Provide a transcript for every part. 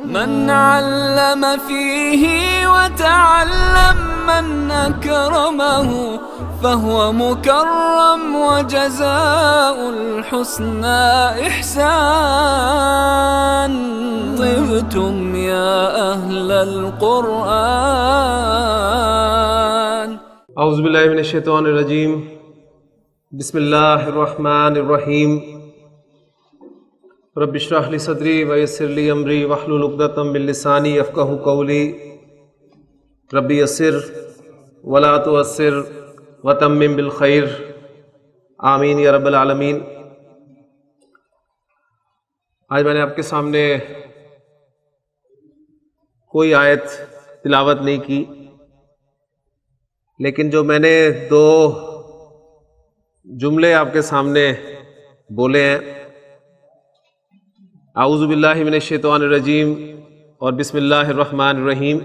من علم فيه وتعلم من أكرمه فهو مكرم وجزاء الحسنى إحسان. طبتم يا أهل القرآن. اعوذ باللہ من الشیطان الرجیم. بسم اللہ الرحمن الرحیم. رب اشرح لی صدری ویسر لی امری واحلل عقدۃ من لسانی یفقہوا قولی. رب یسر ولا تعسر وتمم بالخیر. آمین یا رب العالمین. آج میں نے آپ کے سامنے کوئی آیت تلاوت نہیں کی، لیکن جو میں نے دو جملے آپ کے سامنے بولے ہیں، اعوذ باللہ من الشیطان الرجیم اور بسم اللہ الرحمن الرحیم،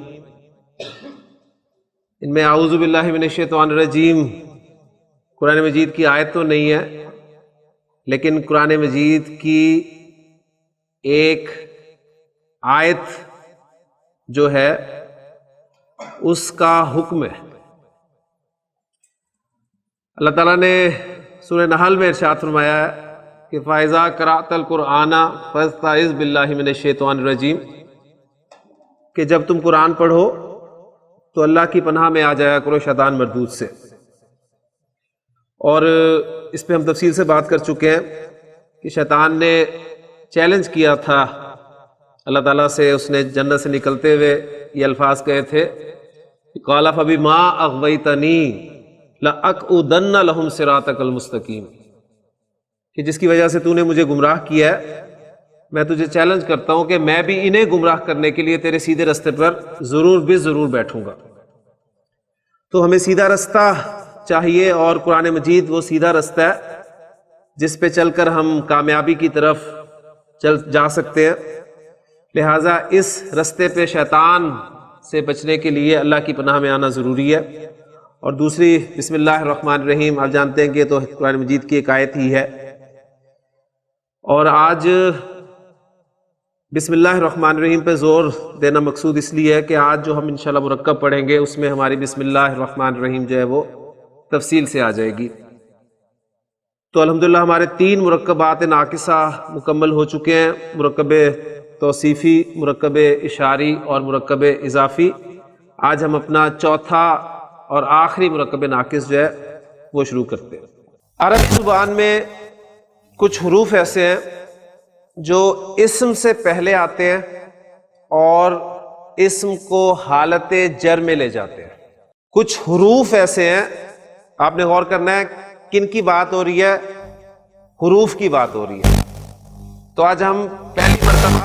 ان میں اعوذ باللہ من الشیطان الرجیم قرآن مجید کی آیت تو نہیں ہے، لیکن قرآن مجید کی ایک آیت جو ہے اس کا حکم ہے. اللہ تعالیٰ نے سورہ نحل میں ارشاد فرمایا ہے کہ فَإِذَا قَرَأْتَ الْقُرْآنَ فَاسْتَعِذْ بِاللَّهِ مِنَ الشَّيْطَانِ الرَّجِيمِ، کہ جب تم قرآن پڑھو تو اللہ کی پناہ میں آ جایا کرو شیطان مردود سے. اور اس پہ ہم تفصیل سے بات کر چکے ہیں کہ شیطان نے چیلنج کیا تھا اللہ تعالیٰ سے. اس نے جنت سے نکلتے ہوئے یہ الفاظ کہے تھے قَالَ فَبِمَا أَغْوَيْتَنِي لَأَقْعُدَنَّ لَهُمْ صِرَاطَكَ الْمُسْتَقِيمَ، کہ جس کی وجہ سے تو نے مجھے گمراہ کیا ہے، میں تجھے چیلنج کرتا ہوں کہ میں بھی انہیں گمراہ کرنے کے لیے تیرے سیدھے رستے پر ضرور بھی ضرور بیٹھوں گا. تو ہمیں سیدھا رستہ چاہیے، اور قرآن مجید وہ سیدھا رستہ ہے جس پہ چل کر ہم کامیابی کی طرف جا سکتے ہیں. لہٰذا اس رستے پہ شیطان سے بچنے کے لیے اللہ کی پناہ میں آنا ضروری ہے. اور دوسری بسم اللہ الرحمن الرحیم، آپ جانتے ہیں کہ یہ تو قرآن مجید کی ایک آیت ہی ہے. اور آج بسم اللہ الرحمن الرحیم پہ زور دینا مقصود اس لیے ہے کہ آج جو ہم انشاءاللہ مرکب پڑھیں گے اس میں ہماری بسم اللہ الرحمن الرحیم جو ہے وہ تفصیل سے آ جائے گی. تو الحمدللہ ہمارے 3 مرکبات ناقصہ مکمل ہو چکے ہیں، مرکب توصیفی، مرکب اشاری اور مرکب اضافی. آج ہم اپنا چوتھا اور آخری مرکب ناقص جو ہے وہ شروع کرتے ہیں. عربی زبان میں کچھ حروف ایسے ہیں جو اسم سے پہلے آتے ہیں اور اسم کو حالت جر میں لے جاتے ہیں. کچھ حروف ایسے ہیں، آپ نے غور کرنا ہے کن کی بات ہو رہی ہے، حروف کی بات ہو رہی ہے. تو آج ہم پہلی مرتبہ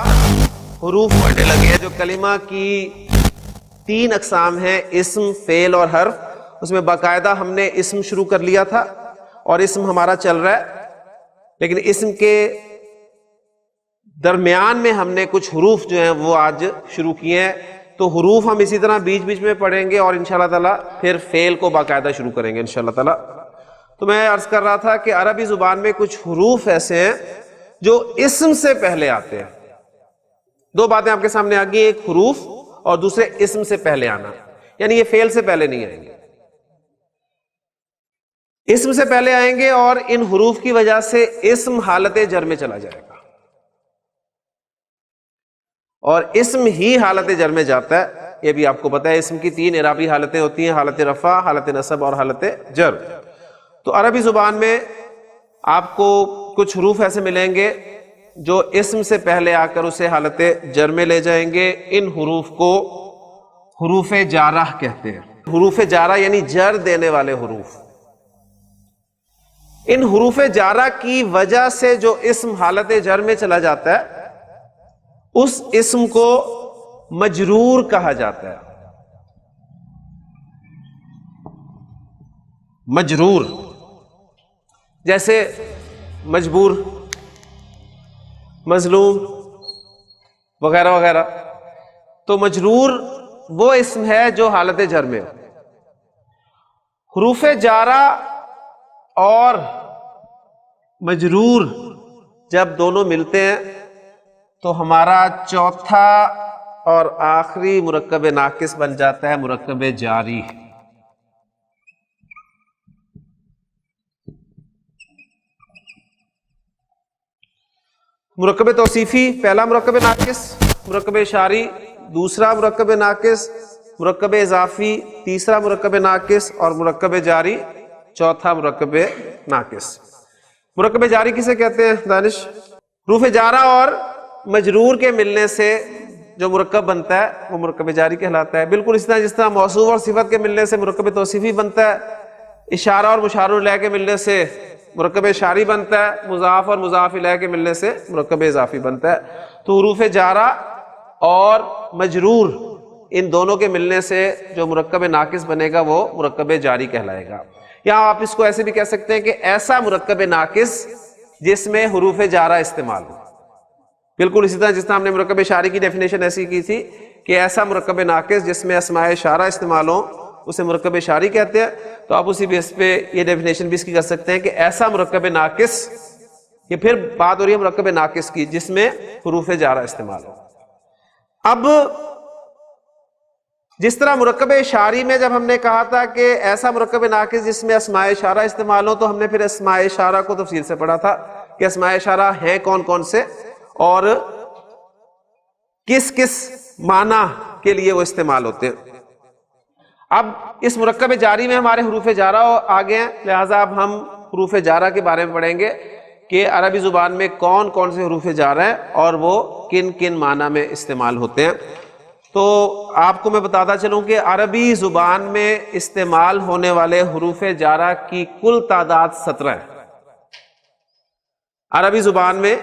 حروف پڑھنے لگے ہیں. جو کلمہ کی 3 اقسام ہیں، اسم، فعل اور حرف، اس میں باقاعدہ ہم نے اسم شروع کر لیا تھا اور اسم ہمارا چل رہا ہے، لیکن اسم کے درمیان میں ہم نے کچھ حروف جو ہیں وہ آج شروع کیے ہیں. تو حروف ہم اسی طرح بیچ بیچ میں پڑھیں گے اور انشاءاللہ تعالیٰ پھر فعل کو باقاعدہ شروع کریں گے انشاءاللہ تعالیٰ. تو میں عرض کر رہا تھا کہ عربی زبان میں کچھ حروف ایسے ہیں جو اسم سے پہلے آتے ہیں. 2 باتیں آپ کے سامنے آ گئی، ایک حروف اور دوسرے اسم سے پہلے آنا، یعنی یہ فعل سے پہلے نہیں آئیں گے، اسم سے پہلے آئیں گے، اور ان حروف کی وجہ سے اسم حالت جر میں چلا جائے گا اور اسم ہی حالت جر میں جاتا ہے. یہ بھی آپ کو پتا ہے اسم کی 3 اعرابی حالتیں ہوتی ہیں، حالت رفع، حالت نصب اور حالت جر. تو عربی زبان میں آپ کو کچھ حروف ایسے ملیں گے جو اسم سے پہلے آ کر اسے حالت جر میں لے جائیں گے. ان حروف کو حروف جارہ کہتے ہیں. حروف جارہ یعنی جر دینے والے حروف. ان حروف جارہ کی وجہ سے جو اسم حالت جر میں چلا جاتا ہے اس اسم کو مجرور کہا جاتا ہے. مجرور، جیسے مجبور، مظلوم وغیرہ وغیرہ. تو مجرور وہ اسم ہے جو حالت جر میں ہو. حروف جارہ اور مجرور جب دونوں ملتے ہیں تو ہمارا چوتھا اور آخری مرکب ناقص بن جاتا ہے مرکب جاری. مرکب توصیفی پہلا مرکب ناقص، مرکب اشاری دوسرا مرکب ناقص، مرکب اضافی تیسرا مرکب ناقص، اور مرکب جاری چوتھا مرکب ناقص. مرکب جاری کسے کہتے ہیں دانش؟ حروف جارہ اور مجرور کے ملنے سے جو مرکب بنتا ہے وہ مرکب جاری کہلاتا ہے. بالکل اس طرح جس طرح موصوف اور صفت کے ملنے سے مرکب توصیفی بنتا ہے، اشارہ اور مشار الیہ کے ملنے سے مرکب اشاری بنتا ہے، مضاف اور مضاف الیہ کے ملنے سے مرکب اضافی بنتا ہے. تو حروف جارہ اور مجرور ان دونوں کے ملنے سے جو مرکب ناقص بنے گا وہ مرکب جاری کہلائے گا. یا آپ اس کو ایسے بھی کہہ سکتے ہیں کہ ایسا مرکب ناقص جس میں حروف جارہ استعمال ہو. بالکل اسی طرح جس طرح ہم نے مرکب اشاری کی ڈیفینیشن ایسی کی تھی کہ ایسا مرکب ناقص جس میں اسماء اشارہ استعمال ہو اسے مرکب اشاری کہتے ہیں. تو آپ اسی بیس پہ یہ ڈیفینیشن بھی اس کی کر سکتے ہیں کہ ایسا مرکب ناقص، یہ پھر بات ہو رہی ہے مرکب ناقص کی جس میں حروف جارہ استعمال ہو. اب جس طرح مرکب اشاری میں جب ہم نے کہا تھا کہ ایسا مرکب ناقص جس میں اسماء اشارہ استعمال ہو، تو ہم نے پھر اسماء اشارہ کو تفصیل سے پڑھا تھا کہ اسماء اشارہ ہیں کون کون سے اور کس کس معنی کے لیے وہ استعمال ہوتے ہیں. اب اس مرکب جاری میں ہمارے حروف جارہ آگے ہیں، لہٰذا اب ہم حروف جارہ کے بارے میں پڑھیں گے کہ عربی زبان میں کون کون سے حروف جارہ ہیں اور وہ کن کن معنی میں استعمال ہوتے ہیں. تو آپ کو میں بتاتا چلوں کہ عربی زبان میں استعمال ہونے والے حروف جارہ کی کل تعداد 17 ہے. عربی زبان میں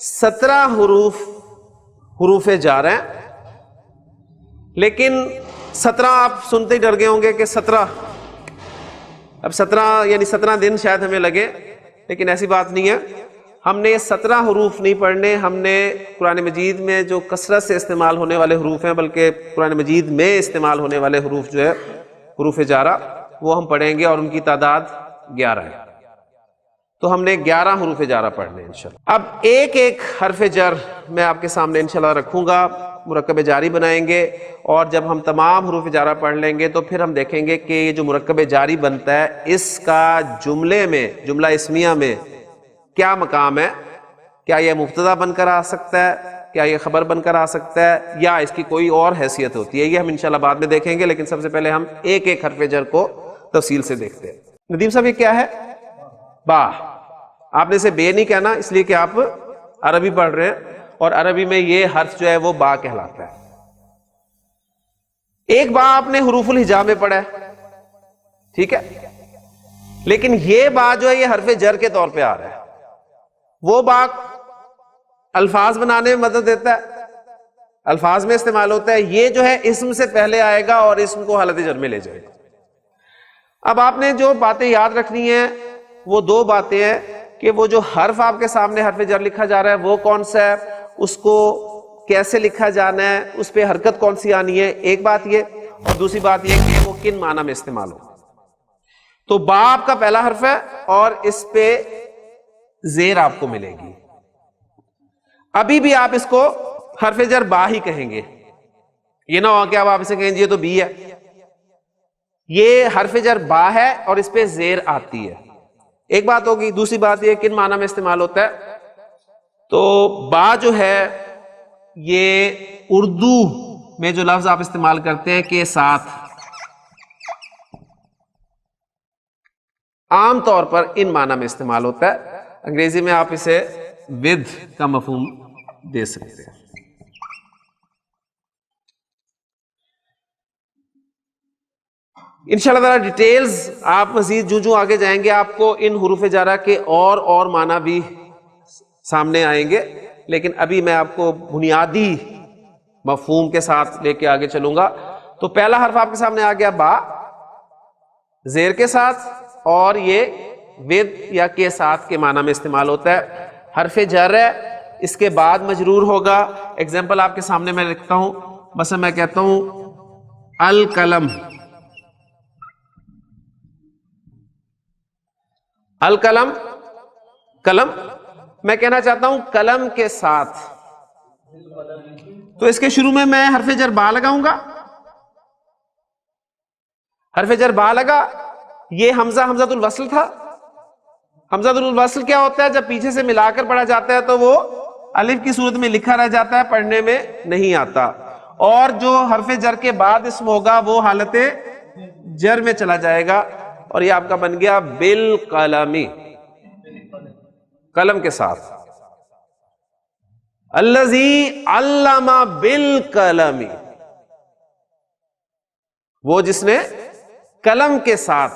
17 حروف جارہ ہیں، لیکن 17 آپ سنتے ہی ڈر گئے ہوں گے کہ 17 اب 17 یعنی 17 دن شاید ہمیں لگے، لیکن ایسی بات نہیں ہے. ہم نے 17 حروف نہیں پڑھنے، ہم نے قرآن مجید میں جو کثرت سے استعمال ہونے والے حروف ہیں، بلکہ قرآن مجید میں استعمال ہونے والے حروف جو ہے حروف جارہ وہ ہم پڑھیں گے، اور ان کی تعداد 11 ہے. تو ہم نے 11 حروف جارہ پڑھنے انشاءاللہ. اب ایک ایک حرف جر میں آپ کے سامنے انشاءاللہ رکھوں گا، مرکب جاری بنائیں گے، اور جب ہم تمام حروف جارہ پڑھ لیں گے تو پھر ہم دیکھیں گے کہ یہ جو مرکب جاری بنتا ہے اس کا جملے میں، جملہ اسمیہ میں کیا مقام ہے. کیا یہ مبتدا بن کر آ سکتا ہے، کیا یہ خبر بن کر آ سکتا ہے، یا اس کی کوئی اور حیثیت ہوتی ہے. یہ ہم انشاءاللہ بعد میں دیکھیں گے، لیکن سب سے پہلے ہم ایک ایک حرف جر کو تفصیل سے دیکھتے ہیں. ندیم صاحب یہ کیا ہے؟ با. آپ نے اسے بے نہیں کہنا اس لیے کہ آپ عربی پڑھ رہے ہیں، اور عربی میں یہ حرف جو ہے وہ با کہلاتا ہے. ایک با آپ نے حروف الہجا میں پڑھا ہے، ٹھیک ہے، لیکن یہ با جو ہے یہ حرف جر کے طور پہ آ رہا ہے. وہ با الفاظ بنانے میں مدد دیتا ہے، الفاظ میں استعمال ہوتا ہے. یہ جو ہے اسم سے پہلے آئے گا اور اسم کو حالت جر میں لے جائے گا. اب آپ نے جو باتیں یاد رکھنی ہیں وہ 2 باتیں ہیں کہ وہ جو حرف آپ کے سامنے حرف جر لکھا جا رہا ہے وہ کون سا ہے، اس کو کیسے لکھا جانا ہے، اس پہ حرکت کون سی آنی ہے. ایک بات یہ، اور دوسری بات یہ کہ وہ کن معنی میں استعمال ہو. تو با آپ کا پہلا حرف ہے اور اس پہ زیر آپ کو ملے گی. ابھی بھی آپ اس کو حرف جر با ہی کہیں گے، یہ نہ ہو کہ اب آپ اسے کہیں جی یہ تو بی ہے. یہ حرف جر با ہے اور اس پہ زیر آتی ہے. ایک بات ہوگی. دوسری بات یہ کن معنی میں استعمال ہوتا ہے. تو با جو ہے یہ اردو میں جو لفظ آپ استعمال کرتے ہیں کے ساتھ، عام طور پر ان معنی میں استعمال ہوتا ہے. انگریزی میں آپ اسے ود کا مفہوم دے سکتے ہیں. انشاءاللہ ذرا ڈیٹیلز آپ مزید جو آگے جائیں گے آپ کو ان حروف جارہ کے اور معنی بھی سامنے آئیں گے، لیکن ابھی میں آپ کو بنیادی مفہوم کے ساتھ لے کے آگے چلوں گا. تو پہلا حرف آپ کے سامنے آ گیا با زیر کے ساتھ، اور یہ ود یا کے ساتھ کے معنی میں استعمال ہوتا ہے. حرف جر ہے، اس کے بعد مجرور ہوگا. ایگزامپل آپ کے سامنے میں لکھتا ہوں، مثلا میں کہتا ہوں القلم. القلم قلم، میں کہنا چاہتا ہوں قلم کے ساتھ. تو اس کے شروع میں حرف جر با لگاؤں گا. حرف جر با لگا, یہ حمزہ حمزۃ الوصل تھا. حمزۃ الوصل کیا ہوتا ہے؟ جب پیچھے سے ملا کر پڑھا جاتا ہے تو وہ الف کی صورت میں لکھا رہ جاتا ہے, پڑھنے میں نہیں آتا. اور جو حرف جر کے بعد اسم ہوگا وہ حالت جر میں چلا جائے گا, اور یہ آپ کا بن گیا بالقلم, قلم کے ساتھ. الذی علم بالقلم, وہ جس نے قلم کے ساتھ,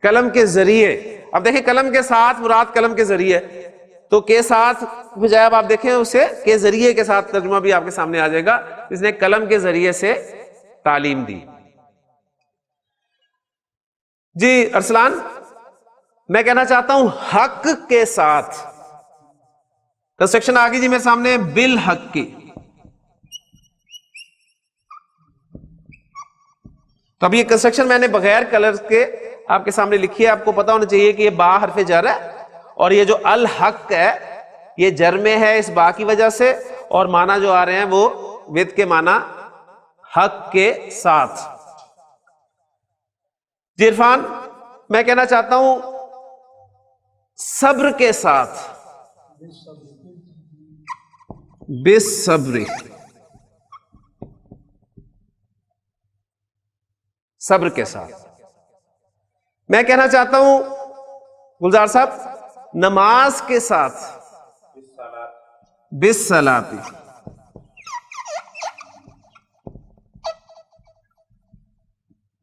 قلم کے ذریعے. اب دیکھیں قلم کے ساتھ مراد قلم کے ذریعے, تو کے ساتھ بجائے اب آپ دیکھیں اسے کے ذریعے کے ساتھ ترجمہ بھی آپ کے سامنے آ جائے گا, جس نے قلم کے ذریعے سے تعلیم دی. جی ارسلان, میں کہنا چاہتا ہوں حق کے ساتھ. کنسٹرکشن آ گئی جی میرے سامنے, بالحق کی. تو اب یہ کنسٹرکشن میں نے بغیر کلر کے آپ کے سامنے لکھی ہے. آپ کو پتا ہونا چاہیے کہ یہ با حرف جر ہے, اور یہ جو الحق ہے یہ جر میں ہے اس با کی وجہ سے, اور معنی جو آ رہے ہیں وہ ود کے معنی حق کے ساتھ. جی عرفان, میں کہنا چاہتا ہوں صبر کے ساتھ, بالصبر, صبر کے ساتھ. میں کہنا چاہتا ہوں گلزار صاحب نماز کے ساتھ, بالصلاۃ,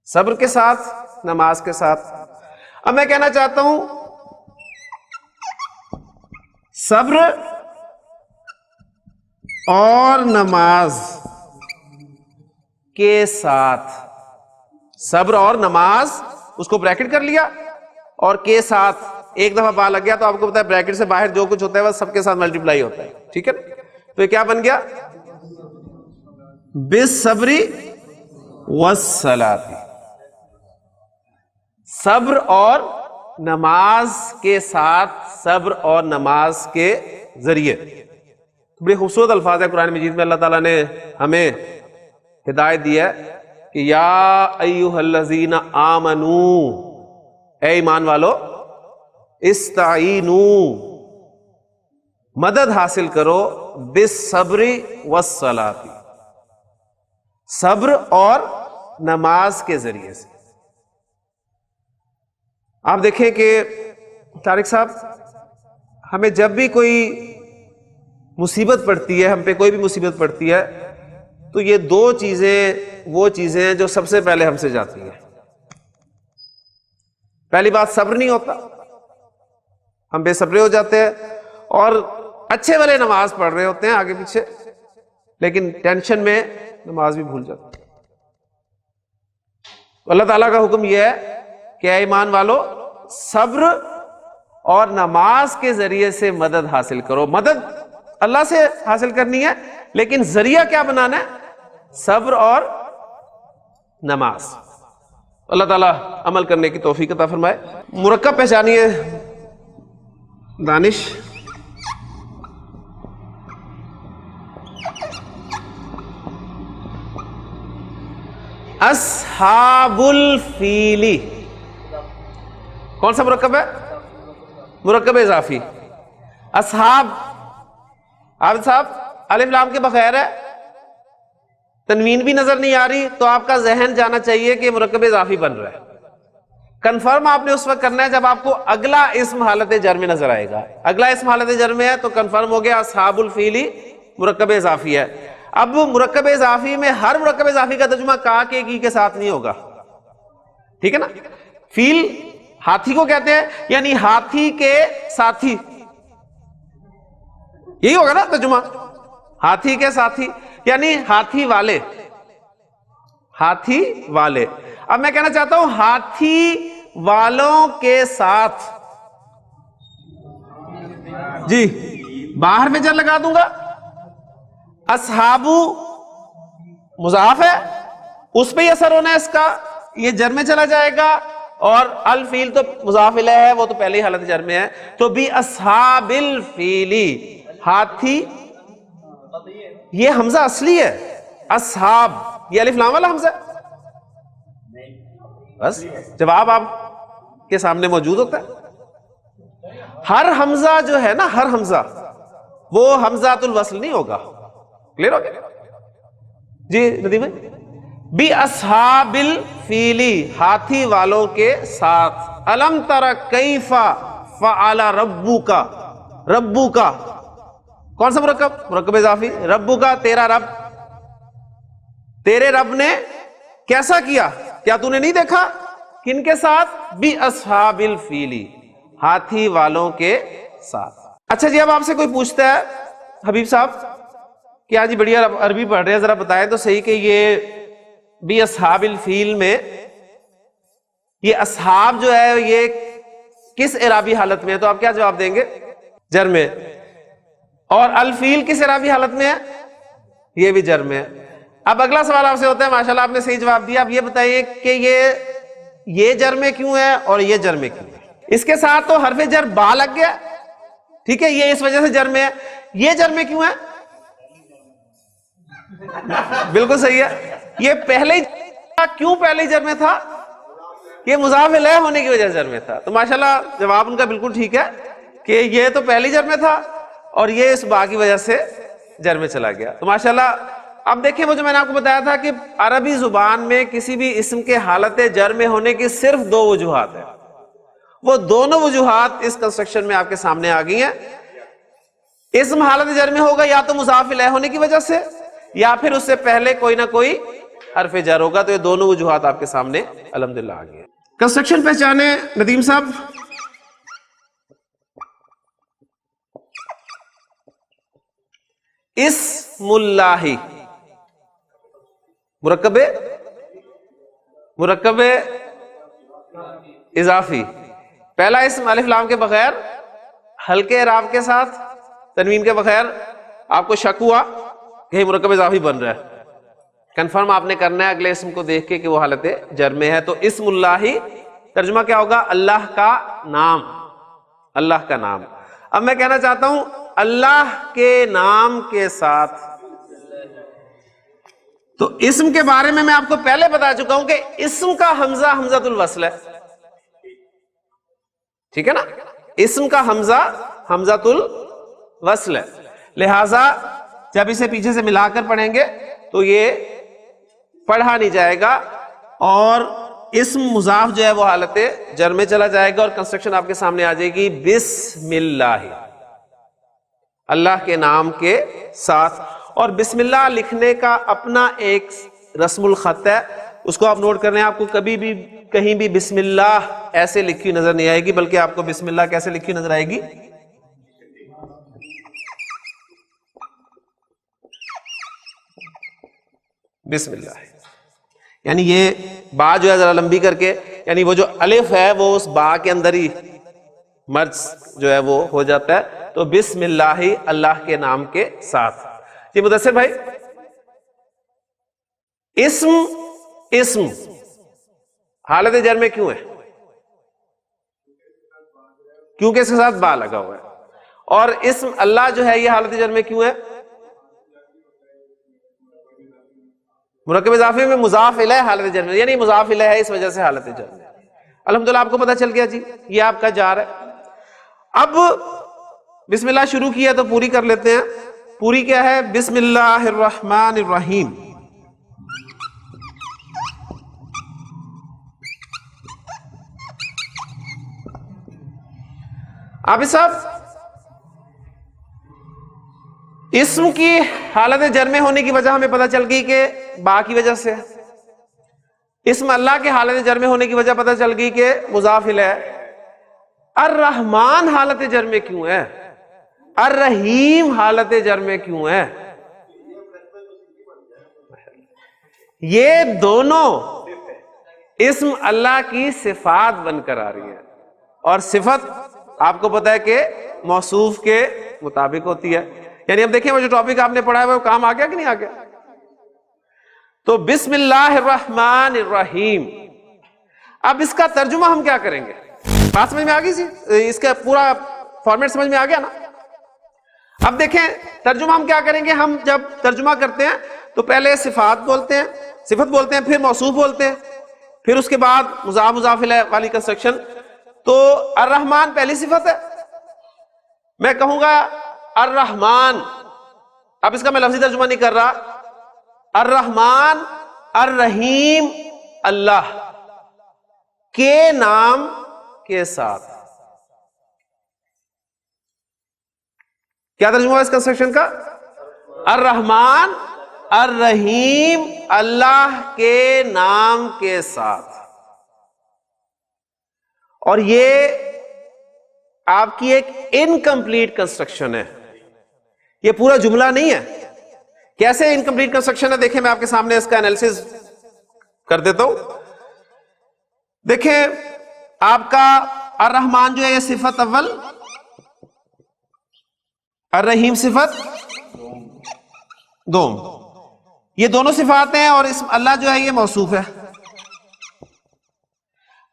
صبر کے ساتھ, نماز کے ساتھ. اب میں کہنا چاہتا ہوں صبر اور نماز کے ساتھ. صبر اور نماز, اس کو بریکٹ کر لیا, اور کے ساتھ ایک دفعہ با لگ گیا تو آپ کو پتا ہے بریکٹ سے باہر جو کچھ ہوتا ہے وہ سب کے ساتھ ملٹیپلائی ہوتا ہے. ٹھیک ہے, تو یہ کیا بن گیا؟ بالصبر والصلاۃ, صبر اور نماز کے ساتھ, صبر اور نماز کے ذریعے. بڑے خوبصورت الفاظ ہے قرآن مجید میں. اللہ تعالیٰ نے ہمیں ہدایت دی ہے کہ یا ایھا الذین آمنو, اے ایمان والو, استعینوا, مدد حاصل کرو, بالصبر والصلاۃ, صبر اور نماز کے ذریعے سے. آپ دیکھیں کہ طارق صاحب, ہمیں جب بھی کوئی مصیبت پڑتی ہے, ہم پہ کوئی بھی مصیبت پڑتی ہے, تو یہ دو چیزیں وہ چیزیں ہیں جو سب سے پہلے ہم سے جاتی ہیں. پہلی بات صبر نہیں ہوتا, ہم بے صبرے ہو جاتے ہیں, اور اچھے والے نماز پڑھ رہے ہوتے ہیں آگے پیچھے, لیکن ٹینشن میں نماز بھی بھول جاتے ہیں. اللہ تعالیٰ کا حکم یہ ہے کہ اے ایمان والو, صبر اور نماز کے ذریعے سے مدد حاصل کرو. مدد اللہ سے حاصل کرنی ہے, لیکن ذریعہ کیا بنانا ہے؟ صبر اور نماز. اللہ تعالیٰ عمل کرنے کی توفیق عطا فرمائے. مرکب پہچانیے دانش. اصحاب الفیل کون سا مرکب ہے؟ مرکب اضافی. اصحاب, عابد صاحب الف لام کے بغیر ہے, تنوین بھی نظر نہیں آ رہی, تو آپ کا ذہن جانا چاہیے کہ مرکب اضافی بن رہا ہے. کنفرم آپ نے اس وقت کرنا ہے جب آپ کو اگلا اسم حالت جر میں نظر آئے گا. اگلا اسم حالت جر میں ہے تو کنفرم ہو گیا اصحاب الفیل مرکب اضافی ہے. اب مرکب اضافی میں ہر مرکب اضافی کا ترجمہ کا کے کی کے ساتھ نہیں ہوگا, ٹھیک ہے نا. فیل ہاتھی کو کہتے ہیں, یعنی ہاتھی کے ساتھی, یہی ہوگا نا ترجمہ, ہاتھی کے ساتھی یعنی ہاتھی والے, ہاتھی والے. اب میں کہنا چاہتا ہوں ہاتھی والوں کے ساتھ, جی باہر میں جر لگا دوں گا. اصحابو مضاف ہے, اس پہ ہی اثر ہونا ہے اس کا, یہ جر میں چلا جائے گا, اور الفیل تو مضاف الیہ ہے, وہ تو پہلے ہی حالت جر میں ہے, تو بھی اصحاب الفیلی, ہاتھی یہ حمزہ اصلی ہے، اصحاب یہ الف لام والا حمزہ، بس جواب آپ کے سامنے موجود ہوتا ہے۔ ہر حمزہ جو ہے نا، ہر حمزہ وہ حمزۃ الوصل نہیں ہوگا، کلیئر ہو گیا جی ندیم بھائی؟ بی اصحاب الفیلی، ہاتھی والوں کے ساتھ، الم تر کیف فعل ربک، ربک کون سا مرکب؟ مرکب اضافی، ربک تیرا رب، تیرے رب نے کیسا کیا؟ کیا تو نے نہیں دیکھا؟ کن کے ساتھ؟ بی اصحاب الفیلی، ہاتھی والوں کے ساتھ۔ اچھا جی، اب آپ سے کوئی پوچھتا ہے حبیب صاحب کہ جی بڑی عربی پڑھ رہے ہیں، ذرا بتائیں تو صحیح کہ یہ بی اصحاب الفیل میں یہ اصحاب جو ہے یہ کس اعرابی حالت میں ہے؟ تو آپ کیا جواب دیں گے؟ جر میں۔ اور الفیل کس اعرابی حالت میں ہے؟ یہ بھی جر میں ہے۔ اب اگلا سوال آپ سے ہوتا ہے، ماشاءاللہ آپ نے صحیح جواب دیا، اب یہ بتائیے کہ یہ جر میں کیوں ہے اور یہ جر میں کیوں ہے؟ اس کے ساتھ تو حرف جر با لگ گیا، ٹھیک ہے، یہ اس وجہ سے جر میں ہے۔ یہ جر میں کیوں ہے؟ بالکل صحیح ہے، یہ پہلے کیوں پہلے جر میں تھا؟ یہ مضاف الیہ ہونے کی وجہ سے جر میں تھا۔ تو ماشاءاللہ جواب ان کا بالکل ٹھیک ہے کہ یہ تو پہلی جر میں تھا اور یہ اس با کی وجہ سے جر میں چلا گیا۔ تو ماشاءاللہ اب دیکھیں، وہ جو میں نے آپ کو بتایا تھا کہ عربی زبان میں کسی بھی اسم کے حالت جر میں ہونے کی صرف دو وجوہات ہیں، وہ دونوں وجوہات اس کنسٹرکشن میں آپ کے سامنے آ گئی ہیں۔ اسم حالت جر میں ہوگا یا تو مضاف الیہ ہونے کی وجہ سے یا پھر اس سے پہلے کوئی نہ کوئی حرف جر ہوگا، تو یہ دونوں وجوہات آپ کے سامنے الحمدللہ آ گئی ہیں۔ کنسٹرکشن پہچانے ندیم صاحب؟ اسم اللہ، مرکب اضافی، پہلا اسم الف لام کے بغیر، ہلکے اعراب کے ساتھ، تنوین کے بغیر۔ آپ کو شک ہوا کہ مرکب اضافی بن رہا ہے، کنفرم آپ نے کرنا ہے اگلے اسم کو دیکھ کے کہ وہ حالت جر میں ہے۔ تو اسم اللہ ترجمہ کیا ہوگا؟ اللہ کا نام، اللہ کا نام۔ اب میں کہنا چاہتا ہوں اللہ کے نام کے ساتھ، تو اسم کے بارے میں آپ کو پہلے بتا چکا ہوں کہ اسم کا حمزہ حمزۃ الوصل ہے، ٹھیک ہے نا؟ اسم کا حمزہ حمزۃ الوصل ہے، لہذا جب اسے پیچھے سے ملا کر پڑھیں گے تو یہ پڑھا نہیں جائے گا اور اسم مضاف جو ہے وہ حالت جر میں چلا جائے گا اور کنسٹرکشن آپ کے سامنے آ جائے گی بسم اللہ، اللہ کے نام کے ساتھ۔ اور بسم اللہ لکھنے کا اپنا ایک رسم الخط ہے، اس کو آپ نوٹ کر رہے ہیں۔ آپ کو کبھی بھی کہیں بھی بسم اللہ ایسے لکھی نظر نہیں آئے گی، بلکہ آپ کو بسم اللہ کیسے لکھی نظر آئے گی؟ بسم اللہ، یعنی یہ با جو ہے ذرا لمبی کر کے، یعنی وہ جو الف ہے وہ اس با کے اندر ہی مرج جو ہے وہ ہو جاتا ہے۔ تو بسم اللہ، اللہ کے نام کے ساتھ۔ جی مدثر بھائی، اسم حالت جر میں کیوں ہے؟ کیونکہ اس کے ساتھ با لگا ہوا ہے۔ اور اسم اللہ جو ہے یہ حالت جر میں کیوں ہے؟ مرکب اضافی میں مضاف الیہ حالت جر میں، یعنی مضاف الیہ ہے اس وجہ سے حالت جر میں۔ الحمدللہ آپ کو پتہ چل گیا جی، یہ آپ کا جار ہے۔ اب بسم اللہ شروع کی ہے تو پوری کر لیتے ہیں۔ پوری کیا ہے؟ بسم اللہ الرحمن الرحیم۔ آپ صاحب اسم کی حالت جر میں ہونے کی وجہ ہمیں پتہ چل گئی کہ با کی وجہ سے، اسم اللہ کے حالت جر میں ہونے کی وجہ پتہ چل گئی کہ مضاف الیہ۔ الرحمن حالت جر میں کیوں ہے؟ الرحیم حالت جر میں کیوں ہے؟ یہ دونوں اسم اللہ کی صفات بن کر آ رہی ہیں، اور صفت آپ کو پتا ہے کہ موصوف کے مطابق ہوتی ہے۔ یعنی اب دیکھیں وہ جو ٹاپک آپ نے پڑھا ہے وہ کام آ گیا کہ نہیں آ گیا؟ تو بسم اللہ الرحمن الرحیم، اب اس کا ترجمہ ہم کیا کریں گے؟ بات سمجھ میں آ گئی؟ اس کا پورا فارمیٹ سمجھ میں آ گیا نا؟ اب دیکھیں ترجمہ ہم کیا کریں گے، ہم جب ترجمہ کرتے ہیں تو پہلے صفات بولتے ہیں، صفت بولتے ہیں، پھر موصوف بولتے ہیں، پھر اس کے بعد مضاف مضاف الیہ والی کنسٹرکشن. تو الرحمن پہلی صفت ہے. میں کہوں گا الرحمن، اب اس کا میں لفظی ترجمہ نہیں کر رہا، الرحمن الرحیم اللہ کے نام کے ساتھ. کیا ترجمہ ہے اس کنسٹرکشن کا؟ الرحمن الرحیم اللہ کے نام کے ساتھ. اور یہ آپ کی ایک انکمپلیٹ کنسٹرکشن ہے، یہ پورا جملہ نہیں ہے. کیسے انکمپلیٹ کنسٹرکشن ہے دیکھیں، میں آپ کے سامنے اس کا انالیسس کر دیتا ہوں. دیکھیں آپ کا الرحمن جو ہے یہ صفت اول، الرحیم صفت دوم، یہ دونوں صفات ہیں، اور اسم اللہ جو ہے یہ موصوف ہے.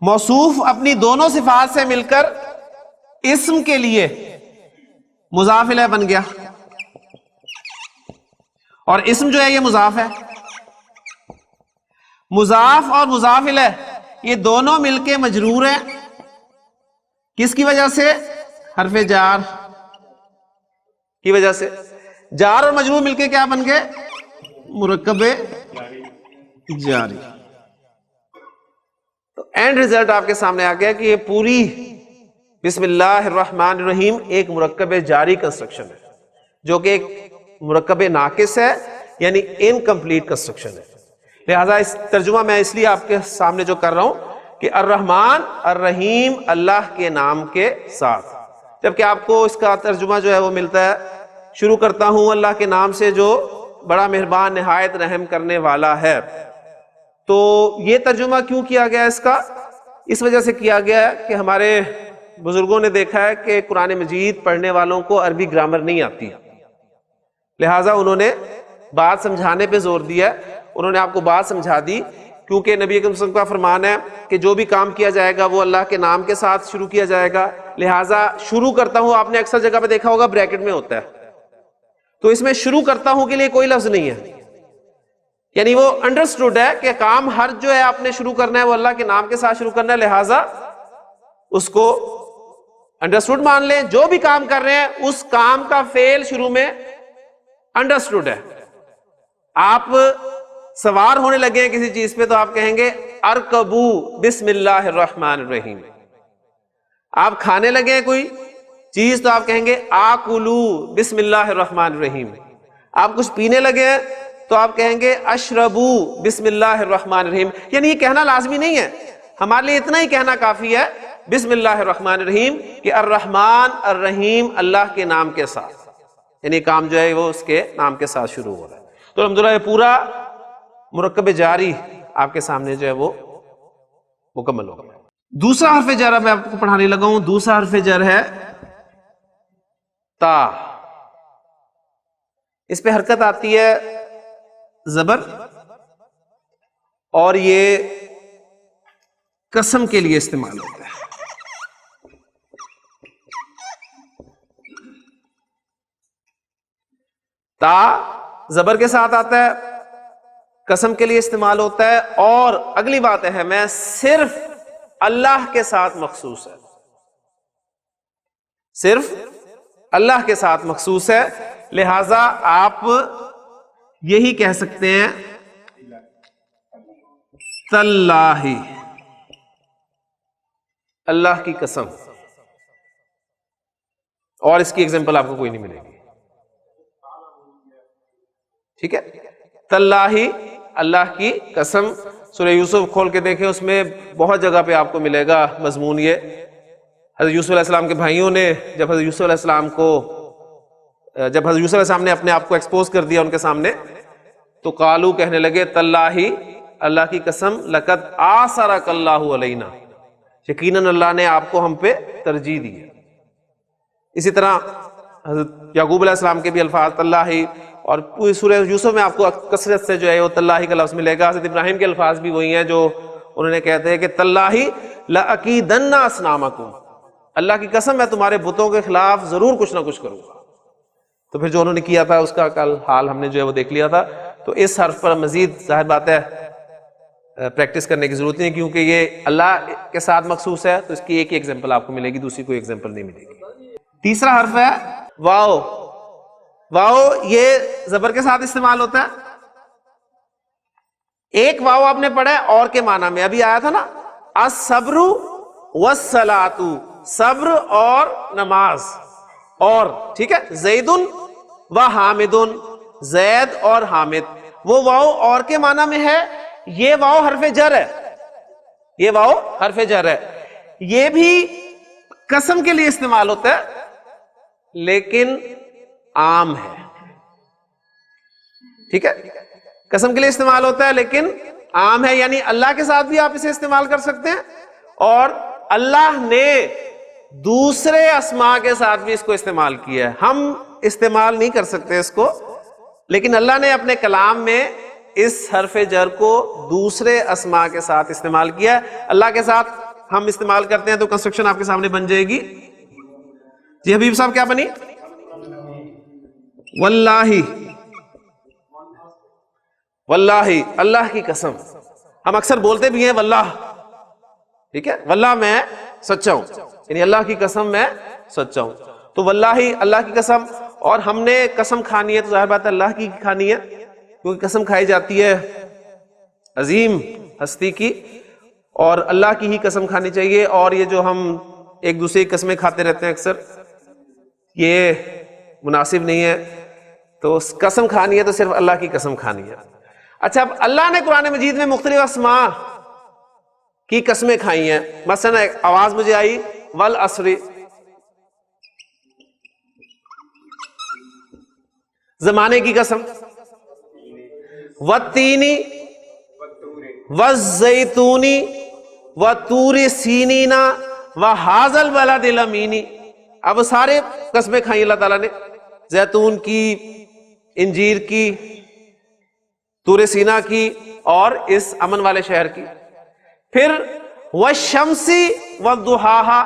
موصوف اپنی دونوں صفات سے مل کر اسم کے لیے مضاف الیہ بن گیا، اور اسم جو ہے یہ مضاف ہے. مضاف اور مضاف الیہ یہ دونوں مل کے مجرور ہیں. کس کی وجہ سے؟ حرف جار کی وجہ سے. جار اور مجرور مل کے کیا بن گئے؟ مرکب جاری. تو اینڈ ریزلٹ آپ کے سامنے آ گیا کہ یہ پوری بسم اللہ الرحمن الرحیم ایک مرکب جاری کنسٹرکشن ہے، جو کہ ایک مرکب ناقص ہے، یعنی انکمپلیٹ کنسٹرکشن ہے. لہذا اس ترجمہ میں اس لیے آپ کے سامنے جو کر رہا ہوں کہ الرحمن الرحیم اللہ کے نام کے ساتھ، جبکہ آپ کو اس کا ترجمہ جو ہے وہ ملتا ہے شروع کرتا ہوں اللہ کے نام سے جو بڑا مہربان نہایت رحم کرنے والا ہے. تو یہ ترجمہ کیوں کیا گیا اس کا؟ اس وجہ سے کیا گیا ہے کہ ہمارے بزرگوں نے دیکھا ہے کہ قرآن مجید پڑھنے والوں کو عربی گرامر نہیں آتی، لہٰذا انہوں نے بات سمجھانے پہ زور دیا. انہوں نے آپ کو بات سمجھا دی، کیونکہ نبی اکرم صلی اللہ علیہ وسلم کا فرمان ہے کہ جو بھی کام کیا جائے گا وہ اللہ کے نام کے ساتھ شروع کیا جائے گا. لہٰذا شروع کرتا ہوں آپ نے اکثر جگہ پہ دیکھا ہوگا بریکٹ میں ہوتا ہے، تو اس میں شروع کرتا ہوں کے لیے کوئی لفظ نہیں ہے، یعنی وہ انڈرسٹوڈ ہے کہ کام ہر جو ہے آپ نے شروع کرنا ہے وہ اللہ کے نام کے ساتھ شروع کرنا ہے. لہٰذا اس کو انڈرسٹوڈ مان لیں. جو بھی کام کر رہے ہیں اس کام کا فعل شروع میں انڈرسٹوڈ ہے. آپ سوار ہونے لگے ہیں کسی چیز پہ تو آپ کہیں گے ارکبو بسم اللہ الرحمن الرحیم. آپ کھانے لگے ہیں کوئی چیز تو آپ کہیں گے آکلو بسم اللہ الرحمن الرحیم. آپ کچھ پینے لگے ہیں تو آپ کہیں گے اشربو بسم اللہ الرحمن الرحیم. یعنی یہ کہنا لازمی نہیں ہے، ہمارے لیے اتنا ہی کہنا کافی ہے بسم اللہ الرحمن الرحیم، کہ الرحمن الرحیم اللہ کے نام کے ساتھ، یعنی کام جو ہے وہ اس کے نام کے ساتھ شروع ہو رہا ہے. تو الحمدللہ یہ پورا مرکب جاری آپ کے سامنے جو ہے وہ مکمل ہو گیا. دوسرا حرف جر میں آپ کو پڑھانے لگا ہوں. دوسرا حرف جر ہے تا. اس پہ حرکت آتی ہے زبر، اور یہ قسم کے لیے استعمال ہوتا ہے. تا زبر کے ساتھ آتا ہے، قسم کے لیے استعمال ہوتا ہے، اور اگلی بات ہے میں صرف اللہ کے ساتھ مخصوص ہے، صرف اللہ کے ساتھ مخصوص ہے. لہذا آپ یہی کہہ سکتے ہیں تاللہ، اللہ کی قسم، اور اس کی ایگزامپل آپ کو کوئی نہیں ملے گی. ٹھیک ہے، تاللہ اللہ کی قسم. سورہ یوسف کھول کے دیکھیں، اس میں بہت جگہ پہ آپ کو ملے گا مضمون یہ. حضرت یوسف علیہ السلام کے بھائیوں نے جب حضرت یوسف علیہ السلام نے اپنے آپ کو ایکسپوز کر دیا ان کے سامنے، تو قالو کہنے لگے تاللہ اللہ کی قسم لقد آثرک اللہ علینا، یقیناً اللہ نے آپ کو ہم پہ ترجیح دی ہے. اسی طرح حضرت یعقوب علیہ السلام کے بھی الفاظ تاللہ، اور پوری سورہ یوسف میں آپ کو کثرت سے جو ہے وہ تاللہ کا لفظ ملے گا. حضرت ابراہیم کے الفاظ بھی وہی ہیں جو انہوں نے کہتے ہیں کہ تاللہ لأکیدن اصنامکم، اللہ کی قسم میں تمہارے بتوں کے خلاف ضرور کچھ نہ کچھ کروں گا. تو پھر جو انہوں نے کیا تھا اس کا کل حال ہم نے جو ہے وہ دیکھ لیا تھا. تو اس حرف پر مزید ظاہر بات ہے پریکٹس کرنے کی ضرورت نہیں، کیونکہ یہ اللہ کے ساتھ مخصوص ہے، تو اس کی ایک ہی ایگزامپل آپ کو ملے گی، دوسری کوئی ایگزامپل نہیں ملے گی. تیسرا حرف ہے واو. واو یہ زبر کے ساتھ استعمال ہوتا ہے. ایک واو آپ نے پڑھا ہے اور کے معنی میں، ابھی آیا تھا نا الصبر والصلاۃ، صبر اور نماز. اور ٹھیک ہے، زید و حامد، زید اور حامد. وہ واو اور کے معنی میں ہے. یہ واو حرف جر ہے، یہ واو حرف جر ہے. یہ بھی قسم کے لیے استعمال ہوتا ہے لیکن عام ہے. ٹھیک ہے، قسم کے لیے استعمال ہوتا ہے لیکن عام ہے، یعنی اللہ کے ساتھ بھی آپ اسے استعمال کر سکتے ہیں اور اللہ نے دوسرے اسماء کے ساتھ بھی اس کو استعمال کیا ہے. ہم استعمال نہیں کر سکتے اس کو، لیکن اللہ نے اپنے کلام میں اس حرف جر کو دوسرے اسماء کے ساتھ استعمال کیا ہے. اللہ کے ساتھ ہم استعمال کرتے ہیں تو کنسٹرکشن آپ کے سامنے بن جائے گی. جی حبیب صاحب کیا بنی؟ واللہ. واللہ اللہ کی قسم. ہم اکثر بولتے بھی ہیں واللہ، ٹھیک ہے، واللہ میں سچا ہوں، یعنی اللہ کی قسم میں سچا ہوں. تو واللہ اللہ کی قسم. اور ہم نے قسم کھانی ہے تو ظاہر بات ہے اللہ کی کھانی ہے، کیونکہ قسم کھائی جاتی ہے عظیم ہستی کی، اور اللہ کی ہی قسم کھانی چاہیے. اور یہ جو ہم ایک دوسرے کی قسمیں کھاتے رہتے ہیں اکثر، یہ مناسب نہیں ہے. تو قسم کھانی ہے تو صرف اللہ کی قسم کھانی ہے. اچھا، اب اللہ نے قرآن مجید میں مختلف اسماء کی قسمیں کھائی ہیں. مثلا ایک آواز مجھے آئی والعصر، زمانے کی قسم. والتینی والزیتونی وطور سینین وہذا البلد الامین. اب سارے قسمیں کھائی اللہ تعالیٰ نے، زیتون کی، انجیر کی، طور سینا کی اور اس امن والے شہر کی. پھر والشمس والضحاہا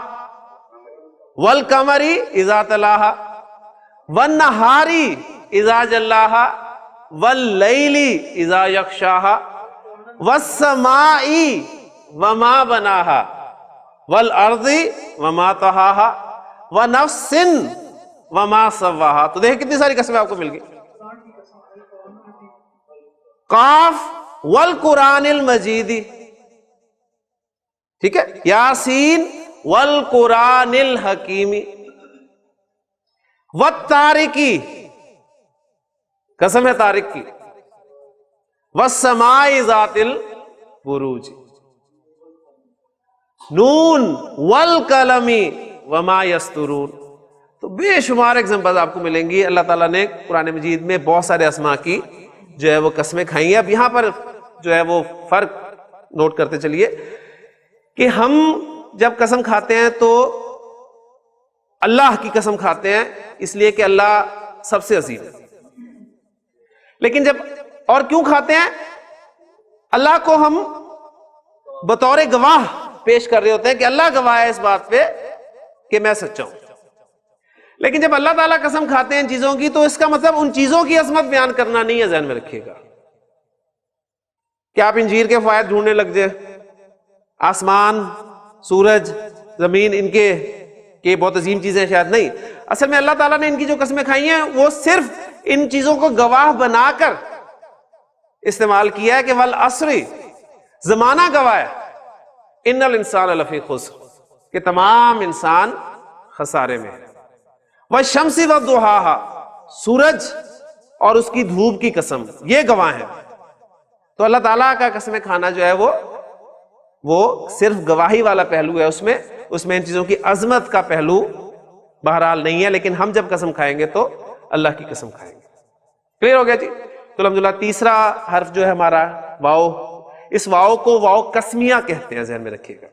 والقمر اذا تلاہا والنہار اذا جلاہا واللیل اذا یغشاہا والسماء وما بناہا والارض وما طحاہا ونفس وما سواہا. تو دیکھیں کتنی ساری قسمیں آپ کو مل گئی. قاف والقرآن المجید، ٹھیک ہے، یاسین والقرآن الحکیم. والطارق، قسم ہے طارق کی. والسماء ذات البروج. نون والقلم وما یسطرون. تو بے شمار ایگزامپل آپ کو ملیں گی. اللہ تعالیٰ نے قرآن مجید میں بہت سارے اسماء کی جو ہے وہ قسمیں کھائی ہیں. اب یہاں پر جو ہے وہ فرق نوٹ کرتے چلیے کہ ہم جب قسم کھاتے ہیں تو اللہ کی قسم کھاتے ہیں اس لیے کہ اللہ سب سے عظیم ہے. لیکن جب اور کیوں کھاتے ہیں؟ اللہ کو ہم بطور گواہ پیش کر رہے ہوتے ہیں کہ اللہ گواہ ہے اس بات پہ کہ میں سچا ہوں. لیکن جب اللہ تعالیٰ قسم کھاتے ہیں ان چیزوں کی تو اس کا مطلب ان چیزوں کی عظمت بیان کرنا نہیں ہے. ذہن میں رکھیے گا کہ آپ انجیر کے فوائد ڈھونڈنے لگ جائے، آسمان، سورج، زمین، ان کے کہ بہت عظیم چیزیں شاید نہیں. اصل میں اللہ تعالیٰ نے ان کی جو قسمیں کھائی ہیں وہ صرف ان چیزوں کو گواہ بنا کر استعمال کیا ہے کہ والعصر، زمانہ گواہ ہے، ان الانسان لفی خسر، کہ تمام انسان خسارے میں ہے. والشمس والضحاہا، سورج اور اس کی دھوپ کی قسم، یہ گواہ ہے. تو اللہ تعالیٰ کا قسمیں کھانا جو ہے وہ صرف گواہی والا پہلو ہے، اس میں ان چیزوں کی عظمت کا پہلو بہرحال نہیں ہے. لیکن ہم جب قسم کھائیں گے تو اللہ کی قسم کھائیں گے. کلیئر ہو گیا جی؟ تو الحمدللہ تیسرا حرف جو ہے ہمارا واو، اس واو کو واو قسمیہ کہتے ہیں. ذہن میں رکھیے گا،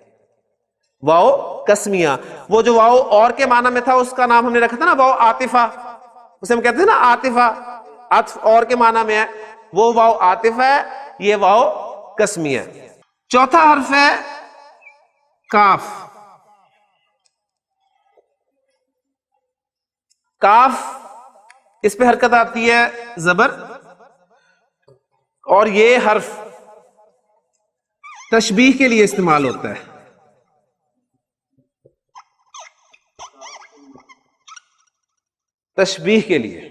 واو قسمیہ. وہ جو واو اور کے معنی میں تھا اس کا نام ہم نے رکھا تھا نا واو عاطفہ، اسے ہم کہتے ہیں نا عاطفہ، عطف اور کے معنی میں ہے، وہ واو عاطفہ ہے، یہ واو قسمیہ ہے. چوتھا حرف ہے کاف. کاف اس پہ حرکت آتی ہے زبر، اور یہ حرف تشبیہ کے لیے استعمال ہوتا ہے. تشبیہ کے لیے،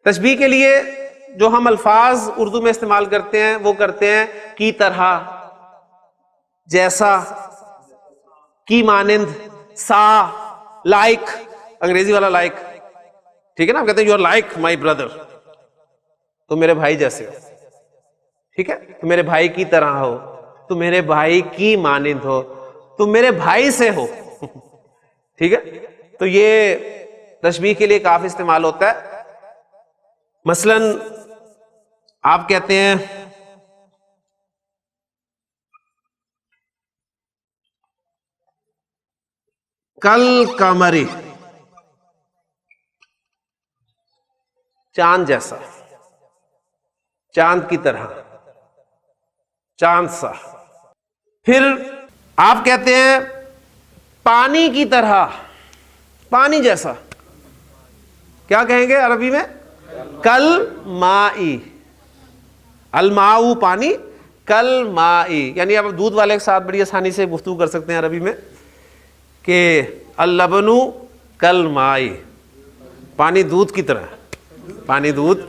تشبیہ کے لیے جو ہم الفاظ اردو میں استعمال کرتے ہیں وہ کرتے ہیں کی طرح، جیسا، کی مانند، سا، لائک، انگریزی والا لائک، ٹھیک ہے نا. ہم کہتے ہیں you are like my brother, تو میرے بھائی جیسے ہو، ٹھیک ہے. تو میرے بھائی کی طرح ہو، تو میرے بھائی کی مانند ہو، تو میرے بھائی سے ہو، ٹھیک ہے. تو یہ تشبیہ کے لیے کافی استعمال ہوتا ہے. مثلا آپ کہتے ہیں کل قمری، چاند جیسا، چاند کی طرح، چاند سا. پھر آپ کہتے ہیں پانی کی طرح، پانی جیسا، کیا کہیں گے عربی میں؟ کل مائی، الماء پانی، کل مائی. یعنی آپ دودھ والے کے ساتھ بڑی آسانی سے گفتگو کر سکتے ہیں عربی میں کہ اللبن کل مائی، پانی دودھ کی طرح، پانی دودھ،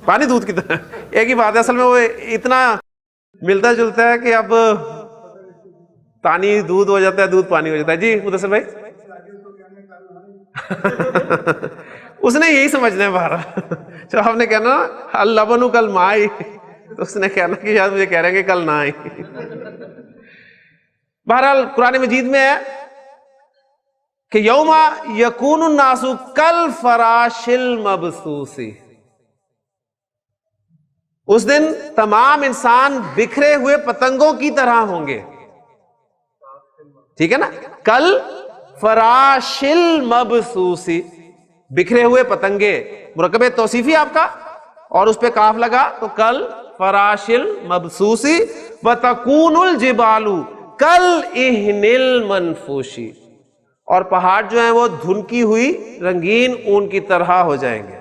پانی دودھ کی طرح ایک ہی بات ہے. اصل میں وہ اتنا ملتا جلتا ہے کہ اب پانی دودھ ہو جاتا ہے، دودھ پانی ہو جاتا ہے. جی مدثر بھائی اس نے یہی سمجھنا ہے باہر. جب آپ نے کہنا اللبن کل مائی، تو اس نے کہنا کہ شاید مجھے کہہ رہے ہیں کہ کل نہ آئی. بہرحال قرآن مجید میں ہے کہ یوم یکون الناس کالفراش المبثوث، اس دن تمام انسان بکھرے ہوئے پتنگوں کی طرح ہوں گے، ٹھیک ہے نا. کل فراش المبثوث، بکھرے ہوئے پتنگے، مرکب توصیفی آپ کا اور اس پہ کاف لگا تو کل فراش المبثوث وتکون الجبال کالعہن المنفوش، اور پہاڑ جو ہیں وہ دھنکی ہوئی رنگین اون کی طرح ہو جائیں گے.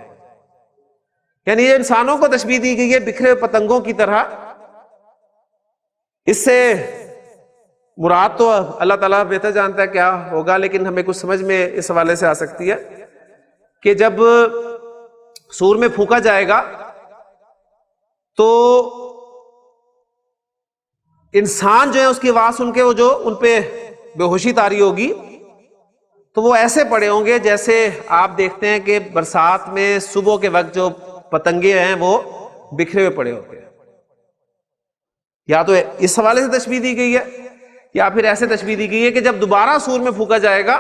یعنی یہ انسانوں کو تشبیہ دی گئی ہے بکھرے ہوئے پتنگوں کی طرح. اس سے مراد تو اللہ تعالیٰ بہتر جانتا ہے کیا ہوگا، لیکن ہمیں کچھ سمجھ میں اس حوالے سے آ سکتی ہے کہ جب سور میں پھونکا جائے گا تو انسان جو ہے اس کی آواز سن کے وہ جو ان پہ بے ہوشی طاری ہوگی، تو وہ ایسے پڑے ہوں گے جیسے آپ دیکھتے ہیں کہ برسات میں صبح کے وقت جو پتنگے ہیں وہ بکھرے ہوئے پڑے ہوتے ہیں. یا تو اس حوالے سے تشبیہ دی گئی ہے، یا پھر ایسے تشبیہ دی گئی ہے کہ جب دوبارہ سور میں پھونکا جائے گا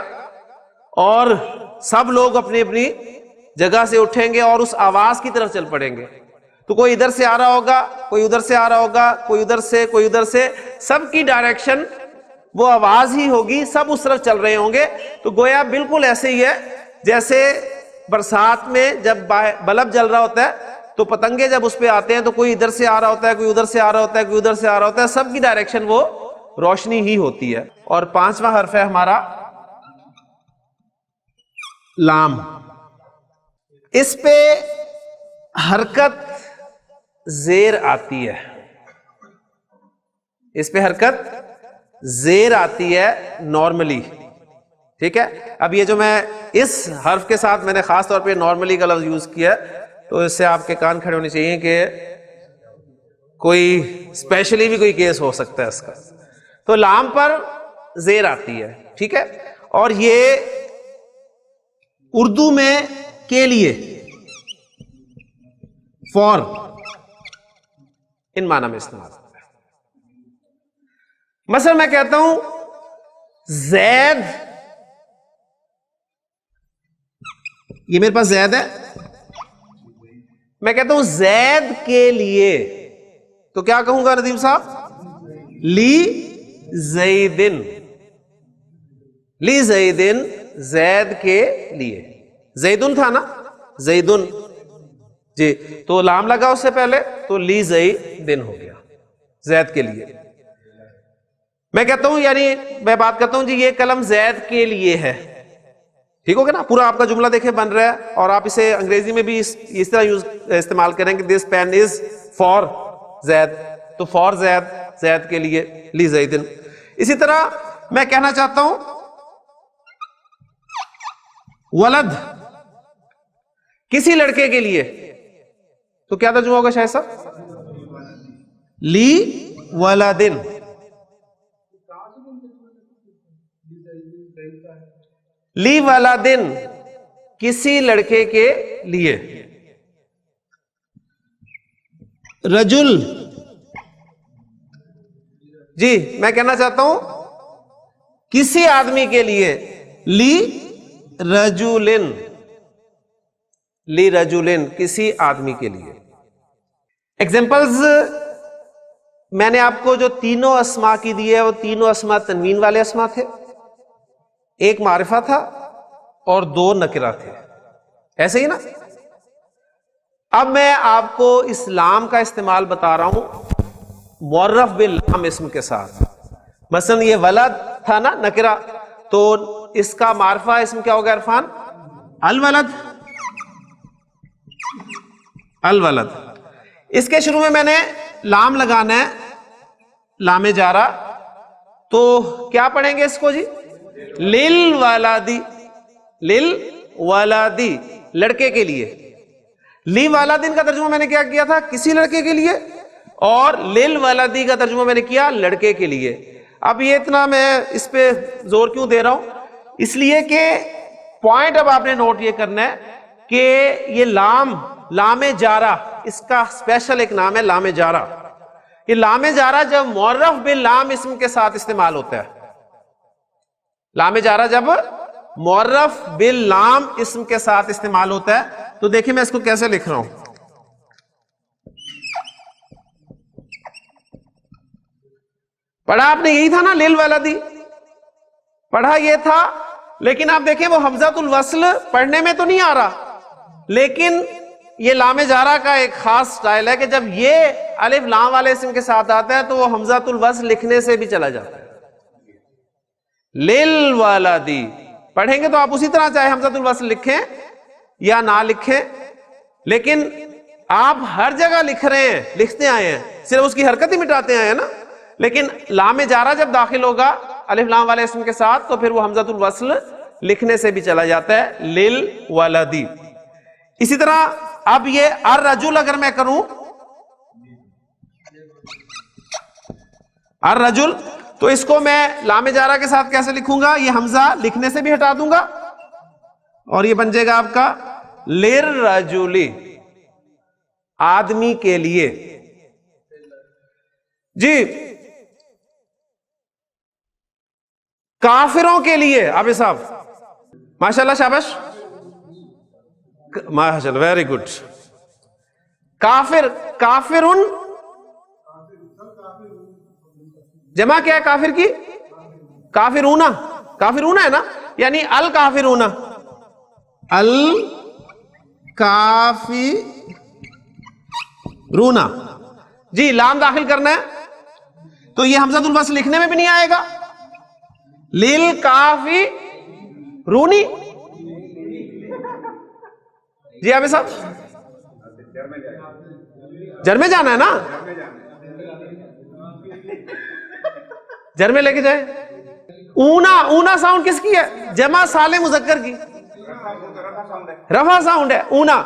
اور سب لوگ اپنی اپنی جگہ سے اٹھیں گے اور اس آواز کی طرف چل پڑیں گے، تو کوئی ادھر سے آ رہا ہوگا، کوئی ادھر سے آ رہا ہوگا، کوئی ادھر سے، کوئی ادھر سے، سب کی ڈائریکشن وہ آواز ہی ہوگی، سب اس طرف چل رہے ہوں گے. تو گویا بالکل ایسے ہی ہے جیسے برسات میں جب بلب جل رہا ہوتا ہے تو پتنگے جب اس پہ آتے ہیں تو کوئی ادھر سے آ رہا ہوتا ہے، کوئی ادھر سے آ رہا ہوتا ہے، کوئی ادھر سے آ رہا ہوتا ہے، سب کی ڈائریکشن وہ روشنی ہی ہوتی ہے. اور پانچواں حرف ہے ہمارا لام. اس پہ حرکت زیر آتی ہے، اس پہ حرکت زیر آتی ہے نارملی، ٹھیک ہے. اب یہ جو میں اس حرف کے ساتھ میں نے خاص طور پہ نارملی کا لفظ یوز کیا ہے، تو اس سے آپ کے کان کھڑے ہونے چاہیے کہ کوئی اسپیشلی بھی کوئی کیس ہو سکتا ہے اس کا. تو لام پر زیر آتی ہے، ٹھیک ہے. اور یہ اردو میں کے لیے، فور، ان معنی میں استعمال ہوتا ہے. مثلا میں کہتا ہوں زید، یہ میرے پاس زید ہے، میں کہتا ہوں زید کے لیے، تو کیا کہوں گا ندیم صاحب؟ لی زیدن، لی زیدن، زید کے لیے. زیدن تھا نا، زیدن، جی، تو لام لگا اس سے پہلے تو لی زیدن ہو گیا، زید کے لیے. میں کہتا ہوں، یعنی میں بات کرتا ہوں جی یہ قلم زید کے لیے ہے، ٹھیک ہو گیا نا؟ پورا آپ کا جملہ دیکھیں بن رہا ہے، اور آپ اسے انگریزی میں بھی اس طرح استعمال کریں کہ دس پین از فار زید، تو فار زید، زید کے لیے، لی زیدن۔ اسی طرح میں کہنا چاہتا ہوں ولد کسی لڑکے کے لیے، تو کیا ترجمہ ہوگا شاید صاحب؟ لی ولدن۔ لی ولدن کسی لڑکے کے لیے۔ رجل، جی میں کہنا چاہتا ہوں کسی آدمی کے لیے، لی رجولن، لی رجولن کسی آدمی کے لیے۔ ایگزامپلز میں نے آپ کو جو تینوں اسما کی دی ہے، وہ تینوں اسما تنوین والے اسما تھے، ایک معرفہ تھا اور دو نکرہ تھے، ایسے ہی نا؟ اب میں آپ کو اس لام کا استعمال بتا رہا ہوں معرف باللام اسم کے ساتھ۔ مثلا یہ ولد تھا نا نکرہ، تو اس کا معرفہ اسم کیا ہوگا عرفان؟ الولد، الولد۔ اس کے شروع میں میں نے لام لگانا ہے، لام جارہ، تو کیا پڑھیں گے اس کو جی؟ للولدی، للولدی لڑکے کے لیے۔ لی والدین کا ترجمہ میں نے کیا کیا تھا؟ کسی لڑکے کے لیے، اور للولدی کا ترجمہ میں نے کیا لڑکے کے لیے۔ اب یہ اتنا میں اس پہ زور کیوں دے رہا ہوں؟ اس لیے کہ پوائنٹ اب آپ نے نوٹ یہ کرنا ہے کہ یہ لام جارہ، اس کا اسپیشل ایک نام ہے لام جارہ۔ یہ لام جارہ جب معرف باللام اسم کے ساتھ استعمال ہوتا ہے، لام جارہ جب معرف باللام اسم کے ساتھ استعمال ہوتا ہے، تو دیکھیں میں اس کو کیسے لکھ رہا ہوں۔ پڑھا آپ نے یہی تھا نا للولدی، پڑھا یہ تھا، لیکن آپ دیکھیں وہ حمزۃ الوصل پڑھنے میں تو نہیں آ رہا، لیکن یہ لام جارہ کا ایک خاص سٹائل ہے کہ جب یہ الف لام والے اسم کے ساتھ آتا ہے تو وہ حمزۃ الوصل لکھنے سے بھی چلا جاتا ہے۔ للولدی پڑھیں گے تو آپ اسی طرح چاہے حمزۃ الوصل لکھیں یا نہ لکھیں، لیکن آپ ہر جگہ لکھ رہے ہیں، لکھتے آئے ہیں، صرف اس کی حرکت ہی مٹاتے آئے ہیں نا۔ لیکن لام جارہ جب داخل ہوگا الف لام والے اسم کے ساتھ تو پھر وہ حمزۃ الوصل لکھنے سے بھی چلا جاتا ہے، للولدی۔ اسی طرح اب یہ الرجل اگر میں کروں، الرجل، تو اس کو میں لام جارہ کے ساتھ کیسے لکھوں گا؟ یہ حمزہ لکھنے سے بھی ہٹا دوں گا، اور یہ بن جائے گا آپ کا للرجلی، آدمی کے لیے۔ جی کافروں کے لیے، اب صاحب ماشاءاللہ، شاباش، ماشاءاللہ، ویری گڈ۔ کافر، کافرن جمع کیا ہے کافر کی؟ کافرون، کافرون ہے نا، یعنی الکافرون، الکافرون۔ جی لام داخل کرنا ہے تو یہ حمزۃ الوصل لکھنے میں بھی نہیں آئے گا، للکافرونی۔ جی آپ صاحب جر میں جانا ہے نا، جر میں لے کے جائے۔ اونا، اونا ساؤنڈ کس کی ہے؟ جمع سالم مذکر کی، رفع ساؤنڈ ہے اونا۔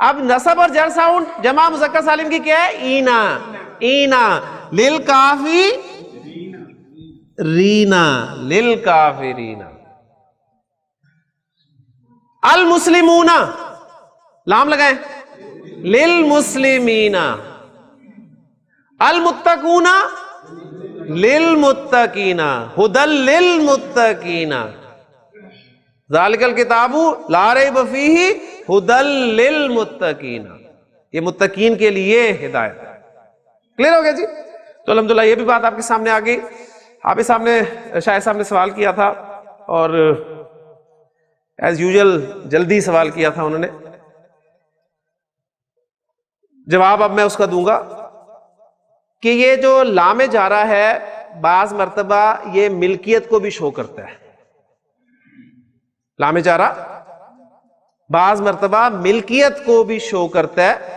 اب نصب اور جر ساؤنڈ جمع مذکر سالم کی کیا ہے؟ اینا، اینا، للکافرینا، للکافرین۔ المسلمون، لام لگائیں، للمسلمین۔ المتقون، للمتقین، ھدی للمتقین۔ ذالک الکتاب لا ریب فیہ ھدی للمتقین، یہ متقین کے لیے ہدایت ہے۔ کلیئر ہو گیا جی؟ تو الحمدللہ یہ بھی بات آپ کے سامنے آ گئی۔ آپ کے سامنے شاہد صاحب نے سوال کیا تھا، اور ایز یوزل جلدی سوال کیا تھا انہوں نے، جواب اب میں اس کا دوں گا کہ یہ جو لام جارہ ہے بعض مرتبہ یہ ملکیت کو بھی شو کرتا ہے۔ لام چارہ بعض مرتبہ ملکیت کو بھی شو کرتا ہے.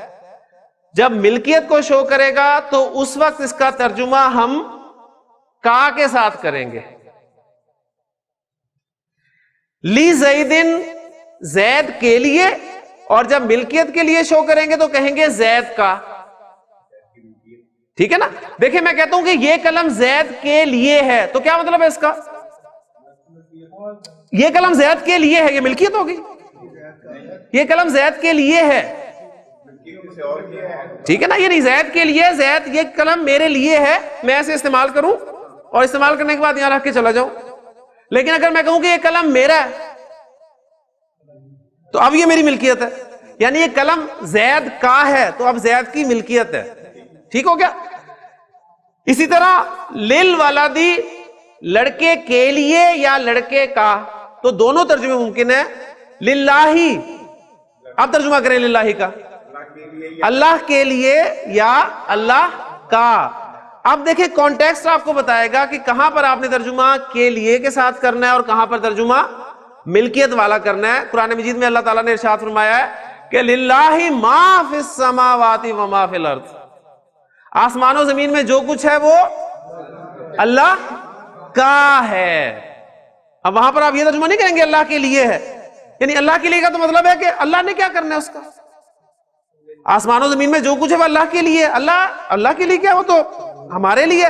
جب ملکیت کو شو کرے گا تو اس وقت اس کا ترجمہ ہم کا کے ساتھ کریں گے. لی زیدن زید کے لیے, اور جب ملکیت کے لیے شو کریں گے تو کہیں گے زید کا. ٹھیک ہے نا. دیکھیں میں کہتا ہوں کہ یہ قلم زید کے لیے ہے, تو کیا مطلب ہے اس کا؟ یہ قلم زید کے لیے ہے, یہ ملکیت ہوگی. یہ قلم زید کے لیے ہے, ٹھیک ہے نا. یہ نہیں زید کے لیے, زید یہ قلم میرے لیے ہے, میں اسے استعمال کروں اور استعمال کرنے کے بعد یہاں رکھ کے چلا جاؤں. لیکن اگر میں کہوں کہ یہ قلم میرا ہے تو اب یہ میری ملکیت ہے, یعنی یہ قلم زید کا ہے تو اب زید کی ملکیت ہے. ٹھیک ہو گیا. اسی طرح لل ولدی لڑکے کے لیے یا لڑکے کا, تو دونوں ترجمے ممکن ہے. للہ, اب ترجمہ کریں للہ کا, اللہ کے لیے یا اللہ کا. اب دیکھیں کانٹیکسٹ آپ کو بتائے گا کہ کہاں پر آپ نے ترجمہ کے لیے کے ساتھ کرنا ہے اور کہاں پر ترجمہ ملکیت والا کرنا ہے. قرآن مجید میں اللہ تعالیٰ نے ارشاد فرمایا ہے کہ للہ ما فی السماوات و ما فی الارض, آسمان و زمین میں جو کچھ ہے وہ اللہ کا ہے. اب وہاں پر آپ یہ ترجمہ نہیں کریں گے اللہ کے لیے ہے, یعنی اللہ کے لیے کا تو مطلب ہے کہ اللہ نے کیا کرنا ہے اس کا. آسمان و زمین میں جو کچھ ہے وہ اللہ کے لیے, اللہ کے لیے کیا, وہ تو ہمارے لیے,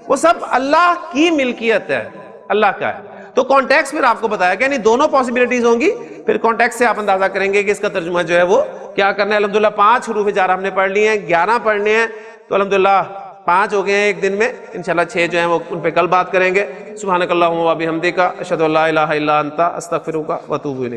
وہ سب اللہ کی ملکیت ہے, اللہ کا ہے. تو کانٹیکس پھر آپ کو بتایا کہ یعنی دونوں پاسبلٹیز ہوں گی, پھر کانٹیکس سے آپ اندازہ کریں گے کہ اس کا ترجمہ جو ہے وہ کیا کرنا ہے. الحمدللہ 5 حروف جارہ ہم نے پڑھ لی ہیں, 11 پڑھنے ہیں, تو الحمدللہ 5 ہو گئے ہیں ایک دن میں. انشاءاللہ 6 جو ہیں وہ ان پہ کل بات کریں گے. سبحانک اللہم و بحمدک, اشہد ان لا الہ الا انت, استغفرک و اتوب الیک.